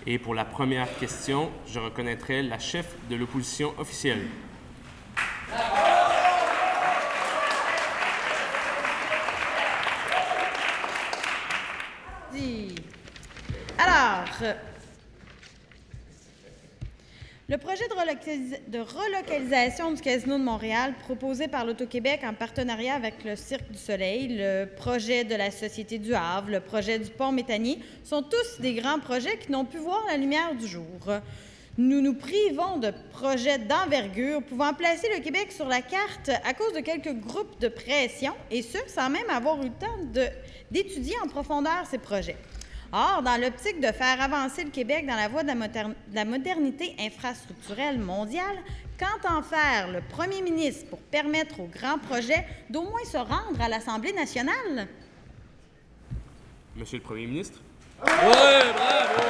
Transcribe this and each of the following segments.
Et pour la première question, je reconnaîtrai la chef de l'opposition officielle. Alors, le projet de relocalisation du Casino de Montréal proposé par l'Auto-Québec en partenariat avec le Cirque du Soleil, le projet de la Société du Havre, le projet du pont Métanier sont tous des grands projets qui n'ont pu voir la lumière du jour. Nous nous privons de projets d'envergure pouvant placer le Québec sur la carte à cause de quelques groupes de pression, et ce, sans même avoir eu le temps d'étudier en profondeur ces projets. Or, dans l'optique de faire avancer le Québec dans la voie de la modernité infrastructurelle mondiale, qu'entend faire le premier ministre pour permettre aux grands projets d'au moins se rendre à l'Assemblée nationale? Monsieur le Premier ministre. Oui, bravo!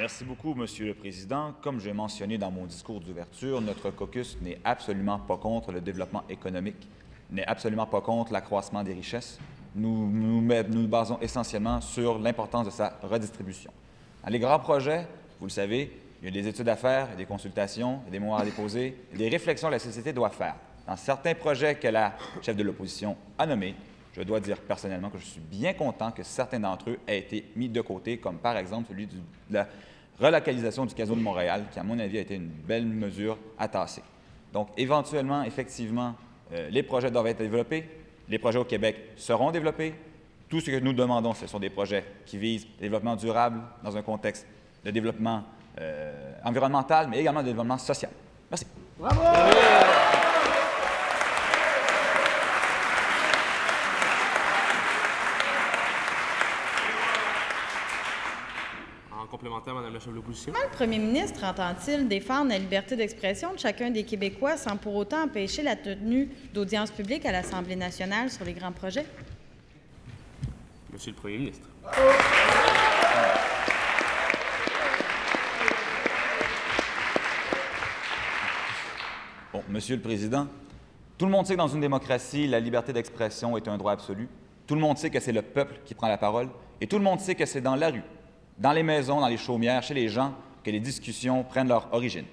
Merci beaucoup, Monsieur le Président. Comme j'ai mentionné dans mon discours d'ouverture, notre caucus n'est absolument pas contre le développement économique, n'est absolument pas contre l'accroissement des richesses. Nous basons essentiellement sur l'importance de sa redistribution. Dans les grands projets, vous le savez, il y a des études à faire, il y a des consultations, il y a des mémoires à déposer, il y a des réflexions que la société doit faire. Dans certains projets que la chef de l'opposition a nommés, je dois dire personnellement que je suis bien content que certains d'entre eux aient été mis de côté, comme par exemple celui de la relocalisation du Casino de Montréal, qui, à mon avis, a été une belle mesure à tasser. Donc, éventuellement, effectivement, les projets doivent être développés. Les projets au Québec seront développés. Tout ce que nous demandons, ce sont des projets qui visent le développement durable dans un contexte de développement environnemental, mais également de développement social. Merci. Bravo! Complémentaire, Madame la chef de l'opposition. Comment le premier ministre entend-il défendre la liberté d'expression de chacun des Québécois sans pour autant empêcher la tenue d'audiences publiques à l'Assemblée nationale sur les grands projets? Monsieur le Premier ministre. Bon, Monsieur le Président, tout le monde sait que dans une démocratie, la liberté d'expression est un droit absolu. Tout le monde sait que c'est le peuple qui prend la parole. Et tout le monde sait que c'est dans la rue, dans les maisons, dans les chaumières, chez les gens, que les discussions prennent leur origine,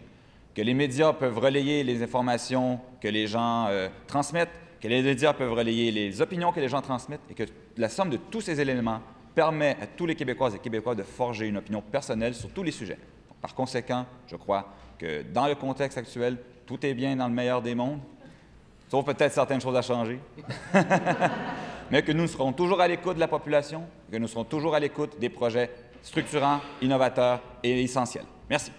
que les médias peuvent relayer les informations que les gens transmettent, que les médias peuvent relayer les opinions que les gens transmettent, et que la somme de tous ces éléments permet à tous les Québécoises et Québécois de forger une opinion personnelle sur tous les sujets. Donc, par conséquent, je crois que dans le contexte actuel, tout est bien dans le meilleur des mondes, sauf peut-être certaines choses à changer, mais que nous serons toujours à l'écoute de la population, que nous serons toujours à l'écoute des projets structurant, innovateur et essentiel. Merci.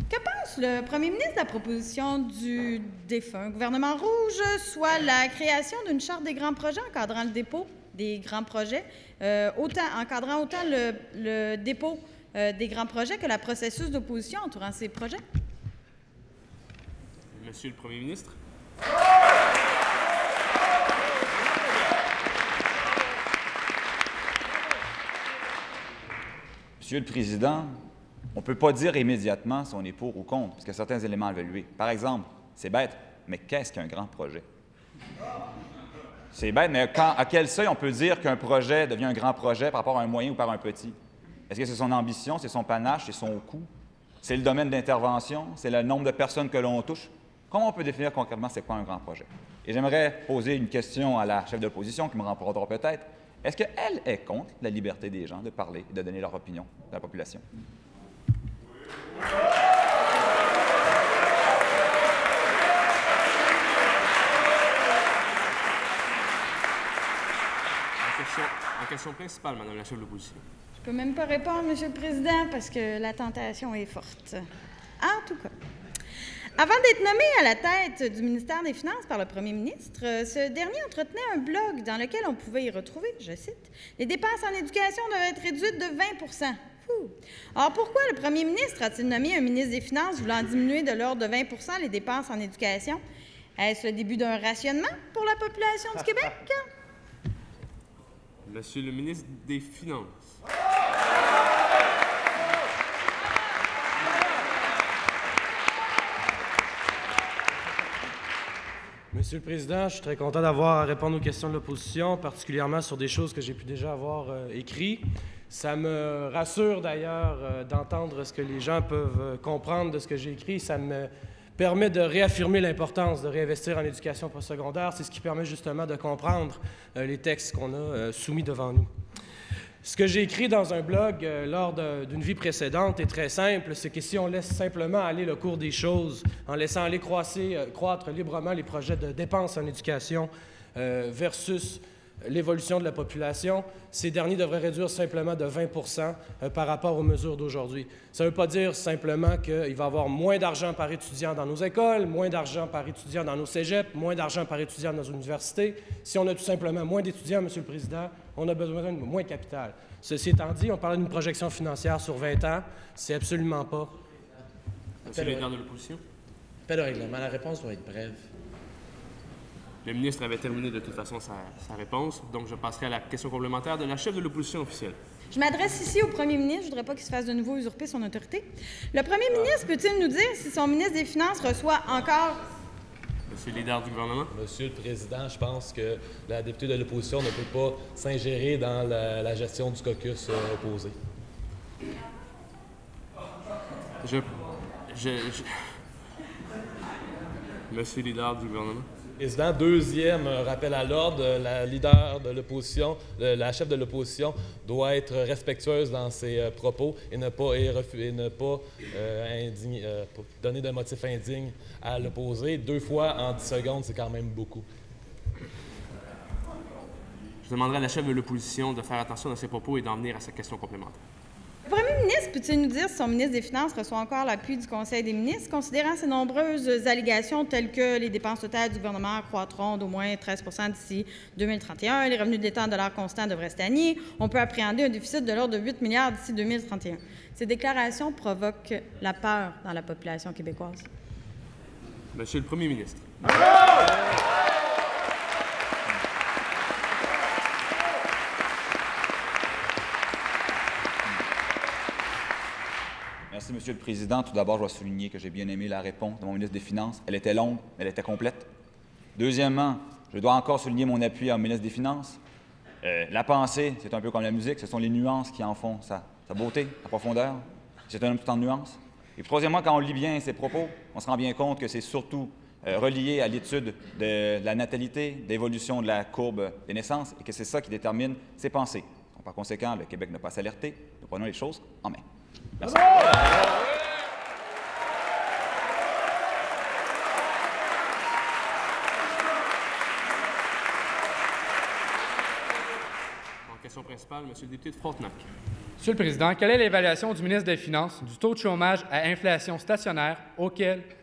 Que pense le premier ministre de la proposition du défunt gouvernement rouge, soit la création d'une charte des grands projets encadrant le dépôt des grands projets, encadrant autant le dépôt des grands projets que le processus d'opposition entourant ces projets? Monsieur le Premier ministre. Monsieur le Président, on ne peut pas dire immédiatement si on est pour ou contre, parce qu'il y a certains éléments à évaluer. Par exemple, c'est bête, mais qu'est-ce qu'un grand projet? C'est bête, mais à quel seuil on peut dire qu'un projet devient un grand projet par rapport à un moyen ou par un petit? Est-ce que c'est son ambition, c'est son panache, c'est son coût? C'est le domaine d'intervention? C'est le nombre de personnes que l'on touche? Comment on peut définir concrètement c'est quoi un grand projet? Et j'aimerais poser une question à la chef de l'opposition qui me répondra peut-être. Est-ce qu'elle est contre la liberté des gens de parler et de donner leur opinion de la population? En question principale, Madame la chef de l'opposition. Je ne peux même pas répondre, Monsieur le Président, parce que la tentation est forte. En tout cas, avant d'être nommé à la tête du ministère des Finances par le premier ministre, ce dernier entretenait un blog dans lequel on pouvait y retrouver, je cite, « Les dépenses en éducation doivent être réduites de 20 ». Or, pourquoi le premier ministre a-t-il nommé un ministre des Finances voulant diminuer de l'ordre de 20 les dépenses en éducation? Est-ce le début d'un rationnement pour la population du Québec? Monsieur le ministre des Finances. Monsieur le Président, je suis très content d'avoir à répondre aux questions de l'opposition, particulièrement sur des choses que j'ai pu déjà avoir écrites. Ça me rassure d'ailleurs d'entendre ce que les gens peuvent comprendre de ce que j'ai écrit. Ça me permet de réaffirmer l'importance de réinvestir en éducation postsecondaire. C'est ce qui permet justement de comprendre les textes qu'on a soumis devant nous. Ce que j'ai écrit dans un blog lors d'une vie précédente est très simple, c'est que si on laisse simplement aller le cours des choses, en laissant aller croître librement les projets de dépenses en éducation versus l'évolution de la population, ces derniers devraient réduire simplement de 20 par rapport aux mesures d'aujourd'hui. Ça ne veut pas dire simplement qu'il va y avoir moins d'argent par étudiant dans nos écoles, moins d'argent par étudiant dans nos cégeps, moins d'argent par étudiant dans nos universités. Si on a tout simplement moins d'étudiants, Monsieur le Président, on a besoin de moins de capital. Ceci étant dit, on parle d'une projection financière sur 20 ans. C'est absolument pas... Monsieur le leader de l'opposition. Pas de règlement. La réponse doit être brève. Le ministre avait terminé de toute façon sa réponse, donc je passerai à la question complémentaire de la chef de l'opposition officielle. Je m'adresse ici au premier ministre. Je ne voudrais pas qu'il se fasse de nouveau usurper son autorité. Le premier ministre peut-il nous dire si son ministre des Finances reçoit encore... Monsieur le leader du gouvernement. Monsieur le Président, je pense que la députée de l'opposition ne peut pas s'ingérer dans la gestion du caucus opposé. Monsieur le leader du gouvernement. Président, deuxième rappel à l'ordre, la leader de l'opposition, la chef de l'opposition doit être respectueuse dans ses propos et ne pas donner de motifs indignes à l'opposé. 2 fois en 10 secondes, c'est quand même beaucoup. Je demanderai à la chef de l'opposition de faire attention à ses propos et d'en venir à sa question complémentaire. Le premier ministre peut-il nous dire si son ministre des Finances reçoit encore l'appui du Conseil des ministres, considérant ces nombreuses allégations telles que les dépenses totales du gouvernement croîtront d'au moins 13 d'ici 2031, les revenus de l'État en dollars constants devraient stagner, on peut appréhender un déficit de l'ordre de 8 milliards d'ici 2031. Ces déclarations provoquent la peur dans la population québécoise. Monsieur le premier ministre. Merci, Monsieur le Président. Tout d'abord, je dois souligner que j'ai bien aimé la réponse de mon ministre des Finances. Elle était longue, mais elle était complète. Deuxièmement, je dois encore souligner mon appui au ministre des Finances. La pensée, c'est un peu comme la musique, ce sont les nuances qui en font sa beauté, sa profondeur. C'est un petit temps de nuances. Et puis, troisièmement, quand on lit bien ses propos, on se rend bien compte que c'est surtout relié à l'étude de la natalité, d'évolution de la courbe des naissances, et que c'est ça qui détermine ses pensées. Donc, par conséquent, le Québec n'a pas à s'alerter. Nous prenons les choses en main. Merci. En question principale, Monsieur le député de Frontenac. Monsieur le Président, quelle est l'évaluation du ministre des Finances du taux de chômage à inflation stationnaire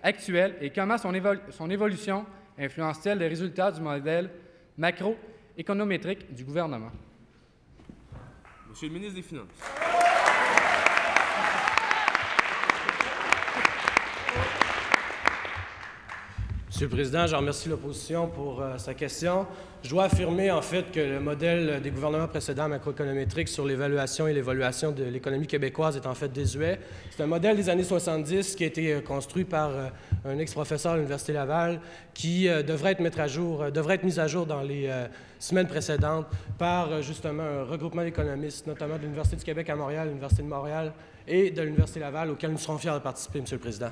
actuel et comment son évolution influence-t-elle les résultats du modèle macroéconométrique du gouvernement? Monsieur le ministre des Finances. Monsieur le Président, je remercie l'opposition pour sa question. Je dois affirmer, en fait, que le modèle des gouvernements précédents macroéconométriques sur l'évaluation et l'évaluation de l'économie québécoise est en fait désuet. C'est un modèle des années 70 qui a été construit par un ex-professeur à l'Université Laval qui devrait être mis à jour dans les semaines précédentes par, justement, un regroupement d'économistes, notamment de l'Université du Québec à Montréal, l'Université de Montréal et de l'Université Laval, auquel nous serons fiers de participer, Monsieur le Président.